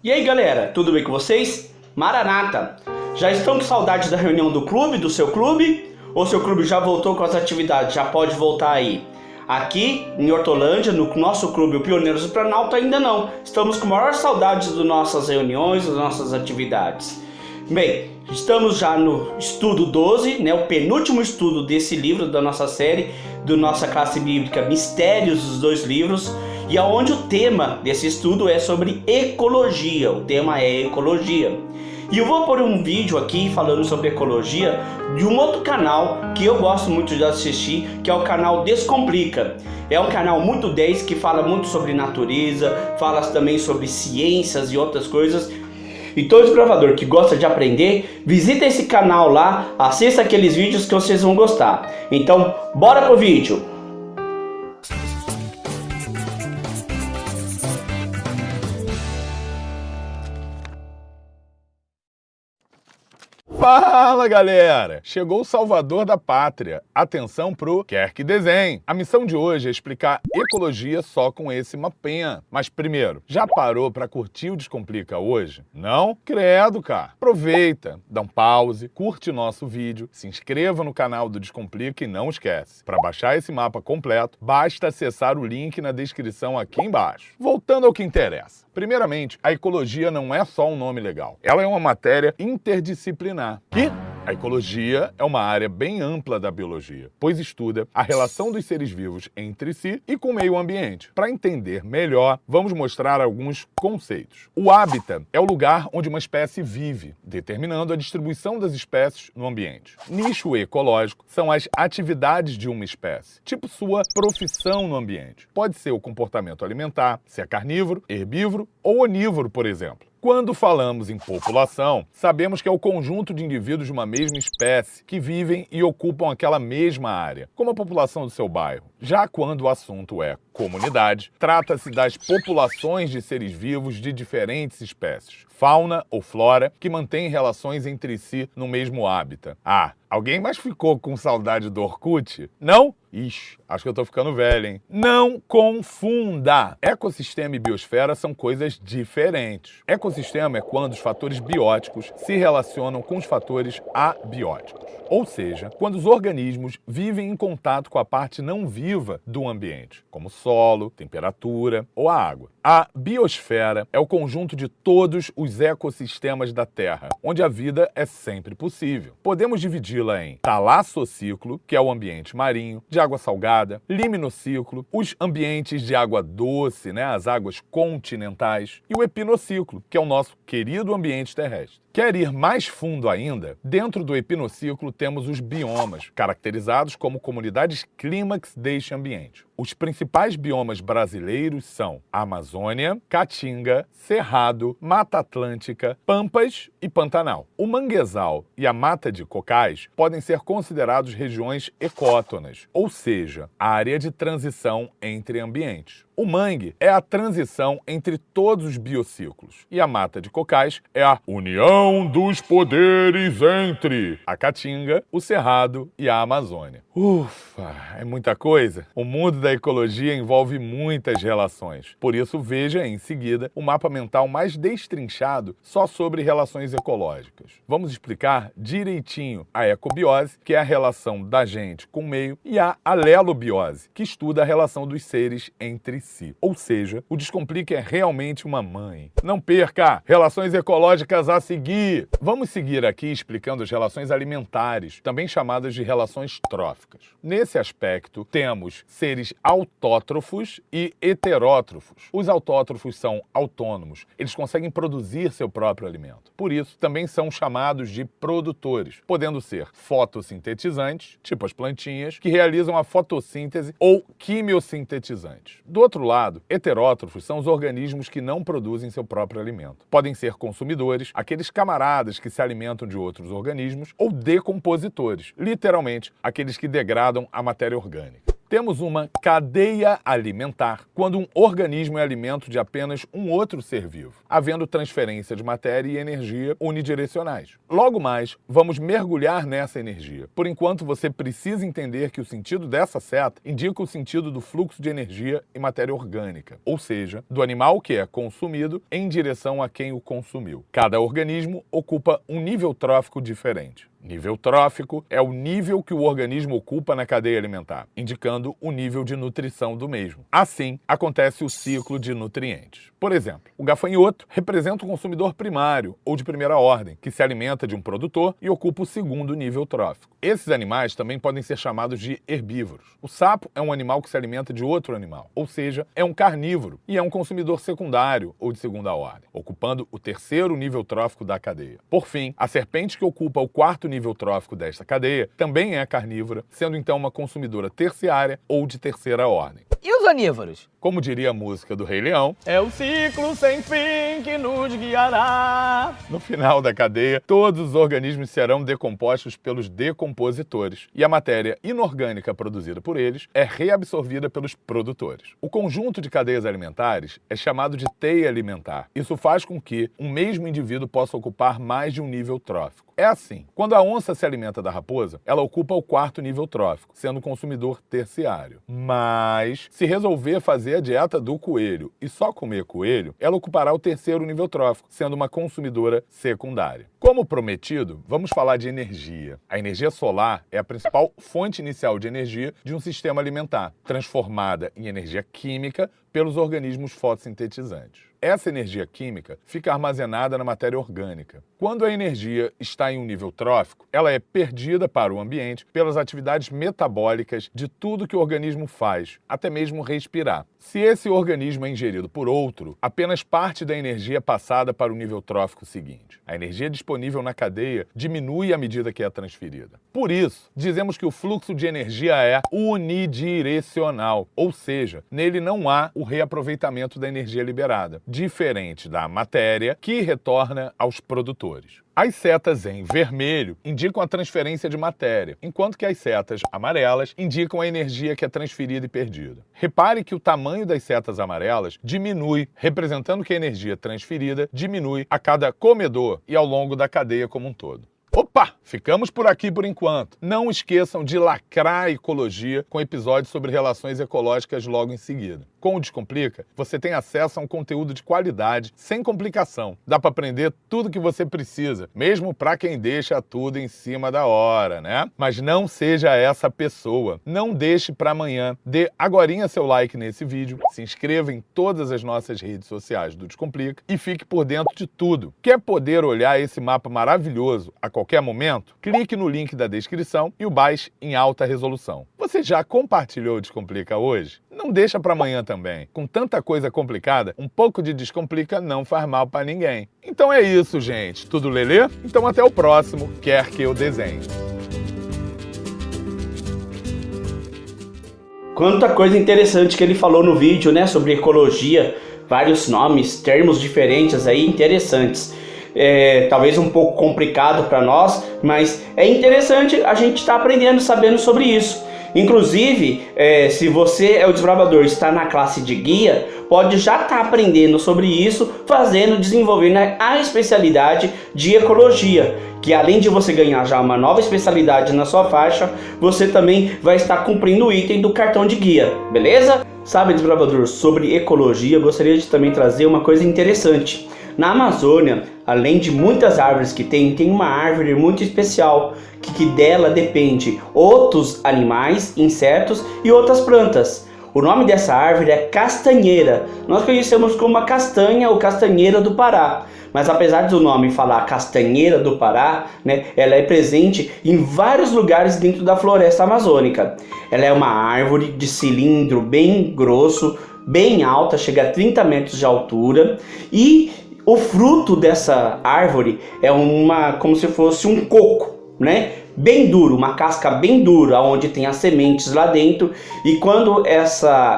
E aí galera, tudo bem com vocês? Maranata! Já estão com saudade da reunião do clube, do seu clube? Ou seu clube já voltou com as atividades, já pode voltar aí? Aqui em Hortolândia, no nosso clube, o Pioneiros do Planalto, ainda não. Estamos com maior saudade das nossas reuniões, das nossas atividades. Bem, estamos já no estudo 12, né, o penúltimo estudo desse livro da nossa série, da nossa classe bíblica Mistérios dos Dois Livros, e aonde o tema desse estudo é sobre ecologia. O tema é ecologia. E eu vou pôr um vídeo aqui falando sobre ecologia de um outro canal que eu gosto muito de assistir, que é o canal Descomplica. É um canal muito 10 que fala muito sobre natureza, fala também sobre ciências e outras coisas. E todo desbravador que gosta de aprender, visita esse canal lá, assista aqueles vídeos que vocês vão gostar. Então, bora pro vídeo! Fala galera! Chegou o salvador da pátria. Atenção pro Quer Que Desenhe. A missão de hoje é explicar ecologia só com esse mapinha. Mas primeiro, já parou pra curtir o Descomplica hoje? Não? Credo, cara! Aproveita, dá um pause, curte nosso vídeo, se inscreva no canal do Descomplica e não esquece. Para baixar esse mapa completo, basta acessar o link na descrição aqui embaixo. Voltando ao que interessa. Primeiramente, a ecologia não é só um nome legal. Ela é uma matéria interdisciplinar. Que a ecologia é uma área bem ampla da biologia, pois estuda a relação dos seres vivos entre si e com o meio ambiente. Para entender melhor, vamos mostrar alguns conceitos. O hábitat é o lugar onde uma espécie vive, determinando a distribuição das espécies no ambiente. Nicho ecológico são as atividades de uma espécie, tipo sua profissão no ambiente. Pode ser o comportamento alimentar, se é carnívoro, herbívoro ou onívoro, por exemplo. Quando falamos em população, sabemos que é o conjunto de indivíduos de uma mesma espécie que vivem e ocupam aquela mesma área, como a população do seu bairro. Já quando o assunto é comunidade, trata-se das populações de seres vivos de diferentes espécies, fauna ou flora, que mantêm relações entre si no mesmo hábitat. Ah, alguém mais ficou com saudade do Orkut? Não? Ixi, acho que eu tô ficando velho, hein? Não confunda! Ecossistema e biosfera são coisas diferentes. Ecossistema é quando os fatores bióticos se relacionam com os fatores abióticos. Ou seja, quando os organismos vivem em contato com a parte não viva do ambiente, como solo, temperatura ou a água. A biosfera é o conjunto de todos os ecossistemas da Terra, onde a vida é sempre possível. Podemos dividi-la em talassociclo, que é o ambiente marinho, de água salgada, liminociclo, os ambientes de água doce, né, as águas continentais, e o epinociclo, que é o nosso querido ambiente terrestre. Quer ir mais fundo ainda? Dentro do epinociclo temos os biomas, caracterizados como comunidades clímax deste ambiente. Os principais biomas brasileiros são a Amazônia, Caatinga, Cerrado, Mata Atlântica, Pampas e Pantanal. O manguezal e a mata de cocais podem ser considerados regiões ecótonas, ou seja, área de transição entre ambientes. O mangue é a transição entre todos os biociclos e a mata de cocais é a união dos poderes entre a Caatinga, o Cerrado e a Amazônia. Ufa, é muita coisa. O mundo da ecologia envolve muitas relações. Por isso, veja em seguida o mapa mental mais destrinchado só sobre relações ecológicas. Vamos explicar direitinho a ecobiose, que é a relação da gente com o meio, e a alelobiose, que estuda a relação dos seres entre si. Ou seja, o Descomplica é realmente uma mãe. Não perca! Relações ecológicas a seguir! Vamos seguir aqui explicando as relações alimentares, também chamadas de relações tróficas. Nesse aspecto, temos seres autótrofos e heterótrofos. Os autótrofos são autônomos, eles conseguem produzir seu próprio alimento. Por isso, também são chamados de produtores, podendo ser fotossintetizantes, tipo as plantinhas, que realizam a fotossíntese, ou quimiosintetizantes. Do outro lado, heterótrofos são os organismos que não produzem seu próprio alimento. Podem ser consumidores, aqueles camaradas que se alimentam de outros organismos, ou decompositores, literalmente aqueles que degradam a matéria orgânica. Temos uma cadeia alimentar, quando um organismo é alimento de apenas um outro ser vivo, havendo transferência de matéria e energia unidirecionais. Logo mais, vamos mergulhar nessa energia. Por enquanto, você precisa entender que o sentido dessa seta indica o sentido do fluxo de energia e matéria orgânica, ou seja, do animal que é consumido em direção a quem o consumiu. Cada organismo ocupa um nível trófico diferente. Nível trófico é o nível que o organismo ocupa na cadeia alimentar, indicando o nível de nutrição do mesmo. Assim, acontece o ciclo de nutrientes. Por exemplo, o gafanhoto representa o consumidor primário ou de primeira ordem, que se alimenta de um produtor e ocupa o segundo nível trófico. Esses animais também podem ser chamados de herbívoros. O sapo é um animal que se alimenta de outro animal, ou seja, é um carnívoro e é um consumidor secundário ou de segunda ordem, ocupando o terceiro nível trófico da cadeia. Por fim, a serpente, que ocupa o quarto nível trófico desta cadeia, também é carnívora, sendo então uma consumidora terciária ou de terceira ordem. E os onívoros? Como diria a música do Rei Leão, é o ciclo sem fim que nos guiará. No final da cadeia, todos os organismos serão decompostos pelos decompositores e a matéria inorgânica produzida por eles é reabsorvida pelos produtores. O conjunto de cadeias alimentares é chamado de teia alimentar. Isso faz com que um mesmo indivíduo possa ocupar mais de um nível trófico. É assim, quando a onça se alimenta da raposa, ela ocupa o quarto nível trófico, sendo um consumidor terciário. Mas, se resolver fazer a dieta do coelho e só comer coelho, ela ocupará o terceiro nível trófico, sendo uma consumidora secundária. Como prometido, vamos falar de energia. A energia solar é a principal fonte inicial de energia de um sistema alimentar, transformada em energia química pelos organismos fotossintetizantes. Essa energia química fica armazenada na matéria orgânica. Quando a energia está em um nível trófico, ela é perdida para o ambiente pelas atividades metabólicas de tudo que o organismo faz, até mesmo respirar. Se esse organismo é ingerido por outro, apenas parte da energia é passada para o nível trófico seguinte. A energia disponível na cadeia diminui à medida que é transferida. Por isso, dizemos que o fluxo de energia é unidirecional, ou seja, nele não há o reaproveitamento da energia liberada, diferente da matéria que retorna aos produtores. As setas em vermelho indicam a transferência de matéria, enquanto que as setas amarelas indicam a energia que é transferida e perdida. Repare que o tamanho das setas amarelas diminui, representando que a energia transferida diminui a cada comedor e ao longo da cadeia como um todo. Opa! Ficamos por aqui por enquanto. Não esqueçam de lacrar a ecologia com episódios sobre relações ecológicas logo em seguida. Com o Descomplica, você tem acesso a um conteúdo de qualidade, sem complicação. Dá para aprender tudo que você precisa, mesmo para quem deixa tudo em cima da hora, né? Mas não seja essa pessoa. Não deixe para amanhã. Dê agorinha seu like nesse vídeo, se inscreva em todas as nossas redes sociais do Descomplica e fique por dentro de tudo. Quer poder olhar esse mapa maravilhoso a qualquer momento? Clique no link da descrição e o baixe em alta resolução. Você já compartilhou o Descomplica hoje? Não deixa para amanhã também. Com tanta coisa complicada, um pouco de Descomplica não faz mal para ninguém. Então é isso, gente. Tudo lelê? Então até o próximo Quer Que Eu Desenhe. Quanta coisa interessante que ele falou no vídeo, né? Sobre ecologia, vários nomes, termos diferentes aí, interessantes. Talvez um pouco complicado para nós, mas é interessante a gente estar aprendendo, sabendo sobre isso. Inclusive, se você é o desbravador, está na classe de guia, pode já estar aprendendo sobre isso, desenvolvendo a especialidade de ecologia, que além de você ganhar já uma nova especialidade na sua faixa, você também vai estar cumprindo o item do cartão de guia, beleza? Sabe, desbravador, sobre ecologia, eu gostaria de também trazer uma coisa interessante. Na Amazônia, além de muitas árvores que tem uma árvore muito especial, que dela depende outros animais, insetos e outras plantas. O nome dessa árvore é castanheira. Nós conhecemos como a castanha ou castanheira do Pará. Mas apesar do nome falar castanheira do Pará, né, ela é presente em vários lugares dentro da floresta amazônica. Ela é uma árvore de cilindro bem grosso, bem alta, chega a 30 metros de altura, e o fruto dessa árvore é como se fosse um coco, né? Bem duro, uma casca bem dura, onde tem as sementes lá dentro, e quando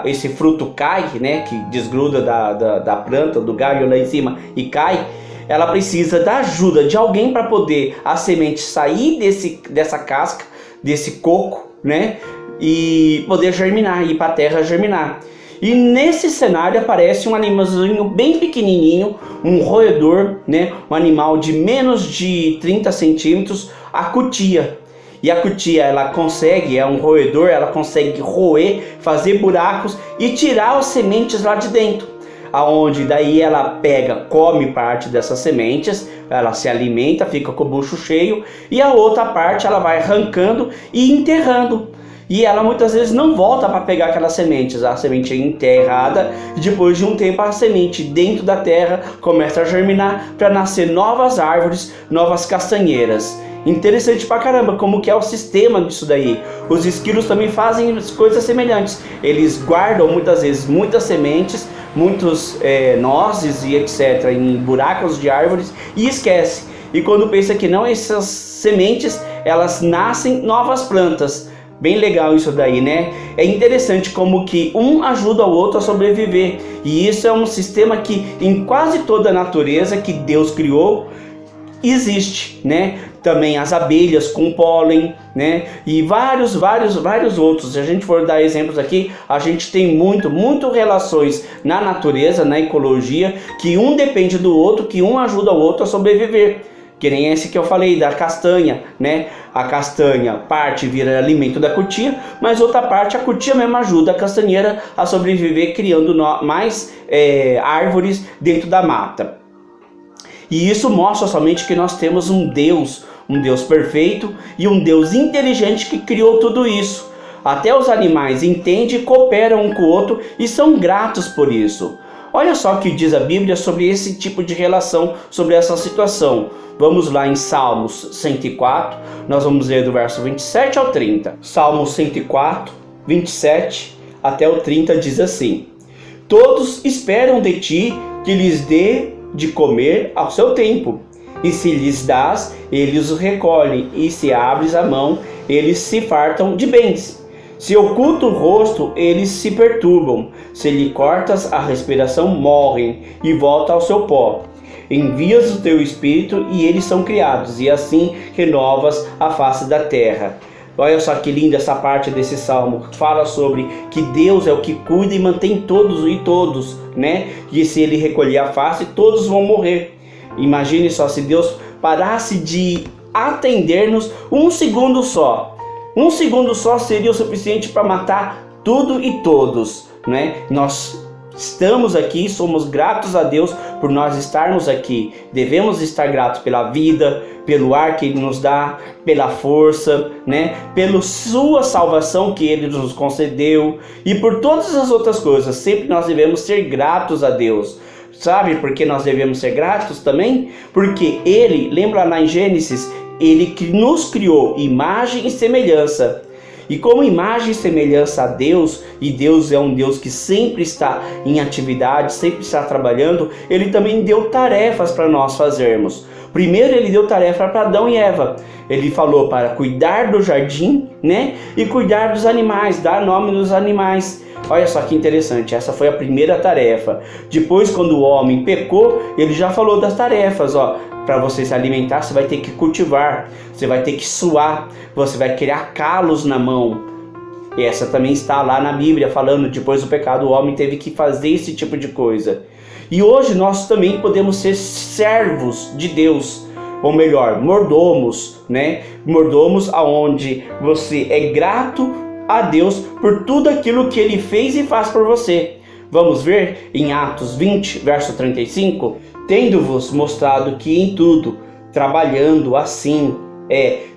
esse fruto cai, né, que desgruda da planta, do galho lá em cima e cai, ela precisa da ajuda de alguém para poder a semente sair dessa casca, desse coco, né, e poder germinar, ir para a terra germinar. E nesse cenário aparece um animalzinho bem pequenininho, um roedor, né? Um animal de menos de 30 centímetros, a cutia. E a cutia, ela consegue, é um roedor, ela consegue roer, fazer buracos e tirar as sementes lá de dentro. Aonde daí ela pega, come parte dessas sementes, ela se alimenta, fica com o bucho cheio, e a outra parte ela vai arrancando e enterrando. E ela muitas vezes não volta para pegar aquelas sementes, a semente é enterrada e depois de um tempo a semente dentro da terra começa a germinar para nascer novas árvores, novas castanheiras. Interessante pra caramba como que é o sistema disso daí. Os esquilos também fazem coisas semelhantes. Eles guardam muitas vezes muitas sementes, muitos nozes e etc. em buracos de árvores e esquece. E quando pensa que não, essas sementes elas nascem novas plantas. Bem legal isso daí, né? É interessante como que um ajuda o outro a sobreviver. E isso é um sistema que em quase toda a natureza que Deus criou existe, né? Também as abelhas com pólen, né? E vários outros. Se a gente for dar exemplos aqui, a gente tem muito relações na natureza, na ecologia, que um depende do outro, que um ajuda o outro a sobreviver. Que nem esse que eu falei, da castanha, né? A castanha, parte vira alimento da cutia, mas outra parte, a cutia mesmo ajuda a castanheira a sobreviver, criando mais árvores dentro da mata. E isso mostra somente que nós temos um Deus perfeito e um Deus inteligente que criou tudo isso. Até os animais entendem e cooperam um com o outro e são gratos por isso. Olha só o que diz a Bíblia sobre esse tipo de relação, sobre essa situação. Vamos lá em Salmos 104, nós vamos ler do verso 27 ao 30. Salmos 104, 27 até o 30 diz assim: Todos esperam de ti que lhes dê de comer ao seu tempo, e se lhes dás, eles o recolhem, e se abres a mão, eles se fartam de bens. Se oculta o rosto, eles se perturbam. Se lhe cortas a respiração, morrem e voltam ao seu pó. Envias o teu espírito e eles são criados, e assim renovas a face da terra. Olha só que linda essa parte desse salmo. Fala sobre que Deus é o que cuida e mantém todos, né? E se ele recolher a face, todos vão morrer. Imagine só, se Deus parasse de atender-nos um segundo só. Um segundo só seria o suficiente para matar tudo e todos, né? Nós estamos aqui, somos gratos a Deus por nós estarmos aqui. Devemos estar gratos pela vida, pelo ar que Ele nos dá, pela força, né? Pela sua salvação que Ele nos concedeu e por todas as outras coisas. Sempre nós devemos ser gratos a Deus. Sabe por que nós devemos ser gratos também? Porque Ele, lembra lá em Gênesis, Ele nos criou imagem e semelhança. E como imagem e semelhança a Deus, e Deus é um Deus que sempre está em atividade, sempre está trabalhando, Ele também deu tarefas para nós fazermos. Primeiro Ele deu tarefa para Adão e Eva. Ele falou para cuidar do jardim, né? E cuidar dos animais, dar nome nos animais. Olha só que interessante, essa foi a primeira tarefa. Depois, quando o homem pecou, Ele já falou das tarefas, ó. Para você se alimentar, você vai ter que cultivar, você vai ter que suar, você vai criar calos na mão. E essa também está lá na Bíblia, falando depois do pecado, o homem teve que fazer esse tipo de coisa. E hoje nós também podemos ser servos de Deus, ou melhor, mordomos, né? Mordomos aonde você é grato a Deus por tudo aquilo que Ele fez e faz por você. Vamos ver em Atos 20, verso 35? Tendo-vos mostrado que em tudo, trabalhando assim,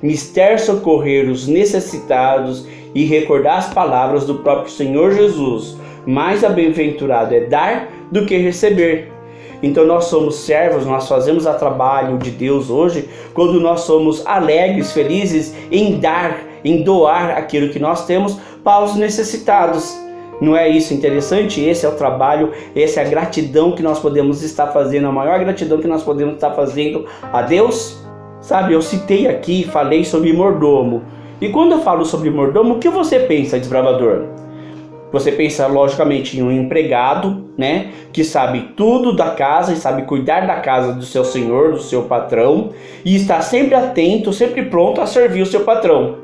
mister socorrer os necessitados e recordar as palavras do próprio Senhor Jesus. Mais bem-aventurado é dar do que receber. Então nós somos servos, nós fazemos o trabalho de Deus hoje, quando nós somos alegres, felizes em dar, em doar aquilo que nós temos para os necessitados. Não é isso interessante? Esse é o trabalho, essa é a gratidão que nós podemos estar fazendo, a maior gratidão que nós podemos estar fazendo a Deus. Sabe, eu citei aqui, falei sobre mordomo. E quando eu falo sobre mordomo, o que você pensa, desbravador? Você pensa, logicamente, em um empregado, né? Que sabe tudo da casa e sabe cuidar da casa do seu senhor, do seu patrão. E está sempre atento, sempre pronto a servir o seu patrão.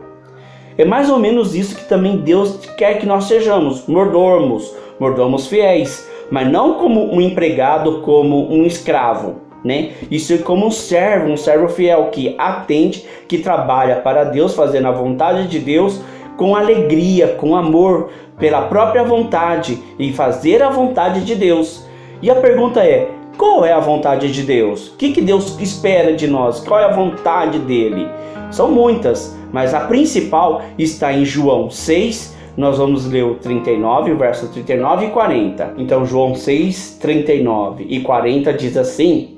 É mais ou menos isso que também Deus quer que nós sejamos, mordomos fiéis, mas não como um empregado, como um escravo, né? Isso é como um servo fiel que atende, que trabalha para Deus, fazendo a vontade de Deus com alegria, com amor, pela própria vontade e fazer a vontade de Deus. E a pergunta é: qual é a vontade de Deus? O que Deus espera de nós? Qual é a vontade dele? São muitas, mas a principal está em João 6. Nós vamos ler o 39, o verso 39 e 40. Então João 6, 39 e 40 diz assim: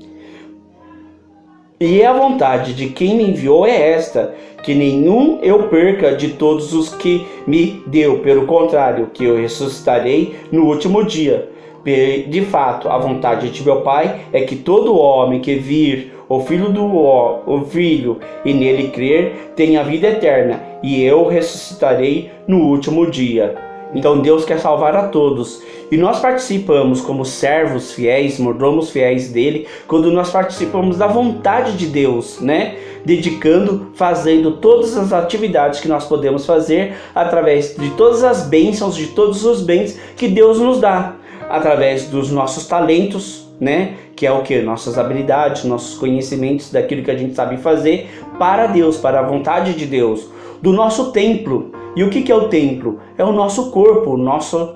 e a vontade de quem me enviou é esta, que nenhum eu perca de todos os que me deu, pelo contrário, que eu ressuscitarei no último dia. De fato, a vontade de meu Pai é que todo homem que vir o Filho e nele crer tenha vida eterna, e eu ressuscitarei no último dia. Então Deus quer salvar a todos, e nós participamos como servos fiéis, mordomos fiéis dele, quando nós participamos da vontade de Deus, né? Dedicando, fazendo todas as atividades que nós podemos fazer através de todas as bênçãos, de todos os bens que Deus nos dá, através dos nossos talentos, né? Que é o que? Nossas habilidades, nossos conhecimentos, daquilo que a gente sabe fazer para Deus, para a vontade de Deus, do nosso templo. E o que é o templo? É o nosso corpo, nossa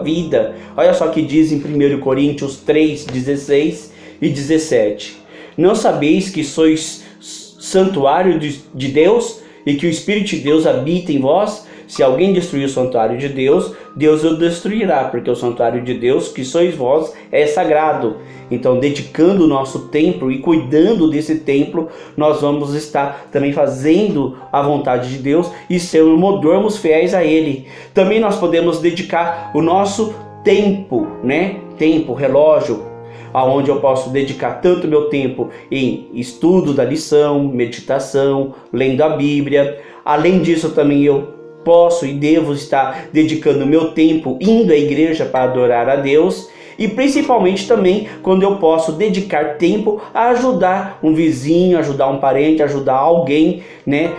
vida. Olha só que diz em 1 Coríntios 3, 16 e 17. Não sabeis que sois santuário de Deus e que o Espírito de Deus habita em vós? Se alguém destruir o santuário de Deus, Deus o destruirá, porque o santuário de Deus, que sois vós, é sagrado. Então, dedicando o nosso templo e cuidando desse templo, nós vamos estar também fazendo a vontade de Deus e sermos mordomos fiéis a Ele. Também nós podemos dedicar o nosso tempo, né? Tempo, relógio, aonde eu posso dedicar tanto meu tempo em estudo da lição, meditação, lendo a Bíblia. Além disso, também eu posso e devo estar dedicando meu tempo indo à igreja para adorar a Deus, e principalmente também quando eu posso dedicar tempo a ajudar um vizinho, ajudar um parente, ajudar alguém, né?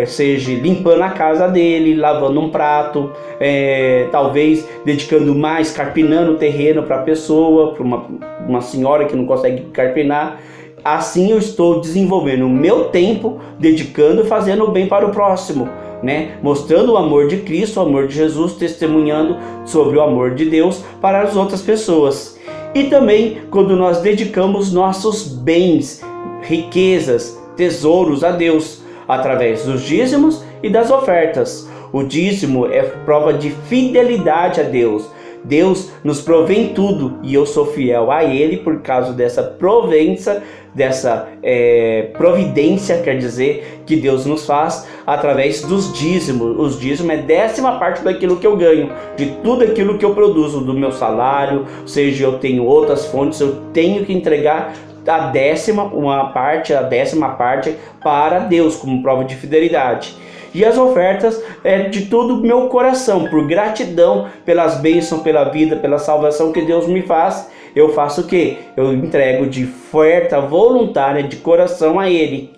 Seja limpando a casa dele, lavando um prato, talvez dedicando mais, carpinando o terreno para a pessoa, para uma senhora que não consegue carpinar. Assim eu estou desenvolvendo o meu tempo, dedicando e fazendo o bem para o próximo, né? Mostrando o amor de Cristo, o amor de Jesus, testemunhando sobre o amor de Deus para as outras pessoas. E também quando nós dedicamos nossos bens, riquezas, tesouros a Deus, através dos dízimos e das ofertas. O dízimo é prova de fidelidade a Deus. Deus nos provém em tudo e eu sou fiel a Ele por causa dessa provença, dessa providência, quer dizer, que Deus nos faz através dos dízimos. Os dízimos é 10ª parte daquilo que eu ganho, de tudo aquilo que eu produzo, do meu salário, seja eu tenho outras fontes, eu tenho que entregar a 10ª parte para Deus como prova de fidelidade. E as ofertas é de todo o meu coração, por gratidão pelas bênçãos, pela vida, pela salvação que Deus me faz. Eu faço o quê? Eu entrego de oferta voluntária, de coração a Ele.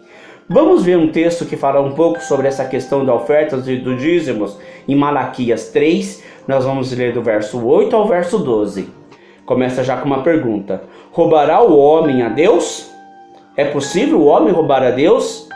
Vamos ver um texto que fala um pouco sobre essa questão das ofertas e dos dízimos. Em Malaquias 3, nós vamos ler do verso 8 ao verso 12. Começa já com uma pergunta: roubará o homem a Deus? É possível o homem roubar a Deus?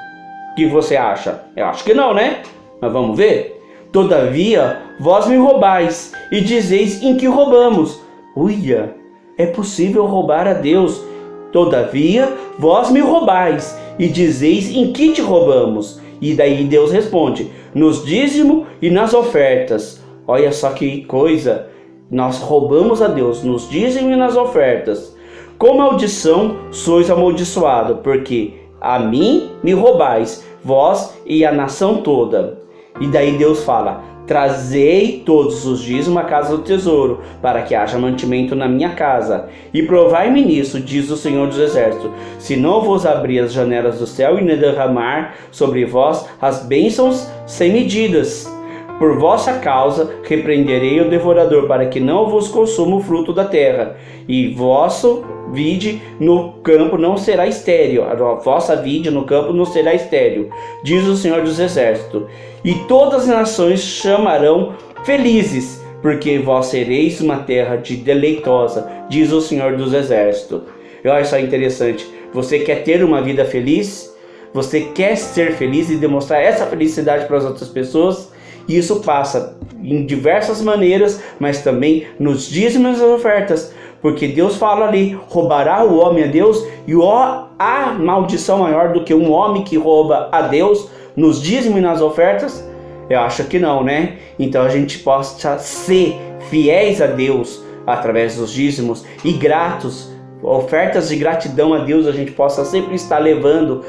O que você acha? Eu acho que não, né? Mas vamos ver. Todavia, vós me roubais, e dizeis em que roubamos. Uia, é possível roubar a Deus. Todavia, vós me roubais, e dizeis em que te roubamos. E daí Deus responde: nos dízimos e nas ofertas. Olha só que coisa. Nós roubamos a Deus nos dízimos e nas ofertas. Com maldição sois amaldiçoado, porque a mim me roubais, vós e a nação toda. E daí Deus fala: trazei todos os dízimos à casa do tesouro, para que haja mantimento na minha casa. E provai-me nisso, diz o Senhor dos Exércitos, se não vos abrir as janelas do céu e derramar sobre vós as bênçãos sem medidas. Por vossa causa repreenderei o devorador, para que não vos consuma o fruto da terra, e vosso vide no campo não será estéril, a vossa vide no campo não será estéril, diz o Senhor dos Exércitos. E todas as nações chamarão felizes, porque vós sereis uma terra deleitosa, diz o Senhor dos Exércitos. E olha só interessante, você quer ter uma vida feliz? Você quer ser feliz e demonstrar essa felicidade para as outras pessoas? E isso passa em diversas maneiras, mas também nos dízimos e ofertas, porque Deus fala ali, roubará o homem a Deus, e há maldição maior do que um homem que rouba a Deus nos dízimos e nas ofertas? Eu acho que não, né? Então a gente possa ser fiéis a Deus através dos dízimos e gratos, ofertas de gratidão a Deus, a gente possa sempre estar levando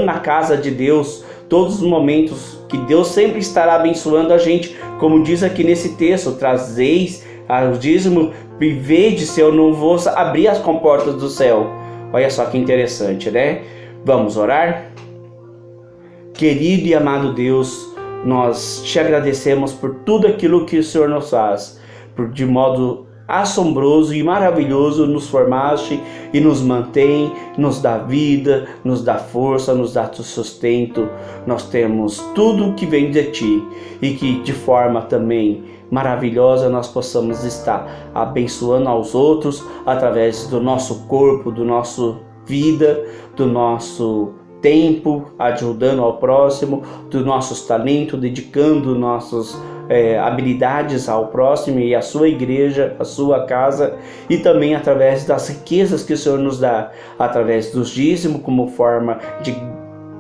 na casa de Deus, todos os momentos que Deus sempre estará abençoando a gente, como diz aqui nesse texto, trazeis o dízimo e vede se eu não vou abrir as comportas do céu. Olha só que interessante, né? Vamos orar? Querido e amado Deus, nós te agradecemos por tudo aquilo que o Senhor nos faz, de modo assombroso e maravilhoso nos formaste e nos mantém, nos dá vida, nos dá força, nos dá sustento. Nós temos tudo que vem de ti e que de forma também maravilhosa nós possamos estar abençoando aos outros através do nosso corpo, do nosso vida, do nosso tempo, ajudando ao próximo, dos nossos talentos, dedicando nossas habilidades ao próximo e à sua igreja, à sua casa, e também através das riquezas que o Senhor nos dá, através dos dízimos como forma de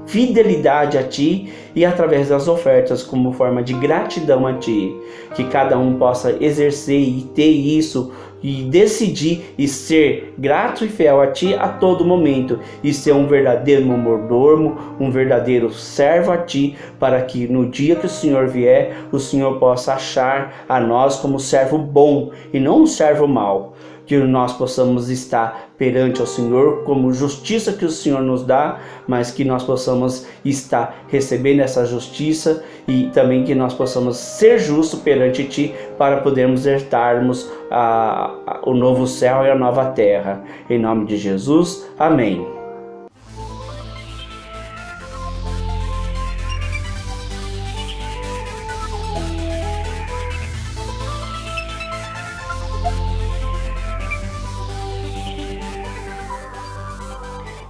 fidelidade a Ti e através das ofertas como forma de gratidão a Ti, que cada um possa exercer e ter isso e decidir e ser grato e fiel a Ti a todo momento e ser um verdadeiro mordomo, um verdadeiro servo a Ti, para que no dia que o Senhor vier, o Senhor possa achar a nós como servo bom e não um servo mau, que nós possamos estar perante ao Senhor como justiça que o Senhor nos dá, mas que nós possamos estar recebendo essa justiça e também que nós possamos ser justos perante Ti para podermos herdarmos o novo céu e a nova terra. Em nome de Jesus, amém.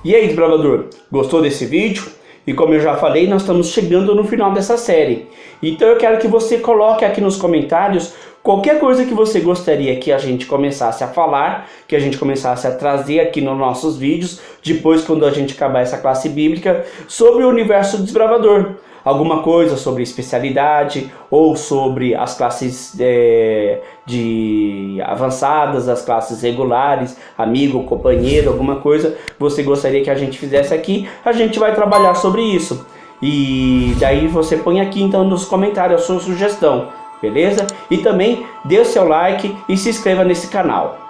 E aí, desbravador, gostou desse vídeo? E como eu já falei, nós estamos chegando no final dessa série. Então eu quero que você coloque aqui nos comentários qualquer coisa que você gostaria que a gente começasse a falar, que a gente começasse a trazer aqui nos nossos vídeos, depois quando a gente acabar essa classe bíblica, sobre o universo do desbravador. Alguma coisa sobre especialidade ou sobre as classes de avançadas, as classes regulares, amigo, companheiro, alguma coisa você gostaria que a gente fizesse aqui, a gente vai trabalhar sobre isso. E daí você põe aqui então nos comentários a sua sugestão, beleza? E também dê o seu like e se inscreva nesse canal.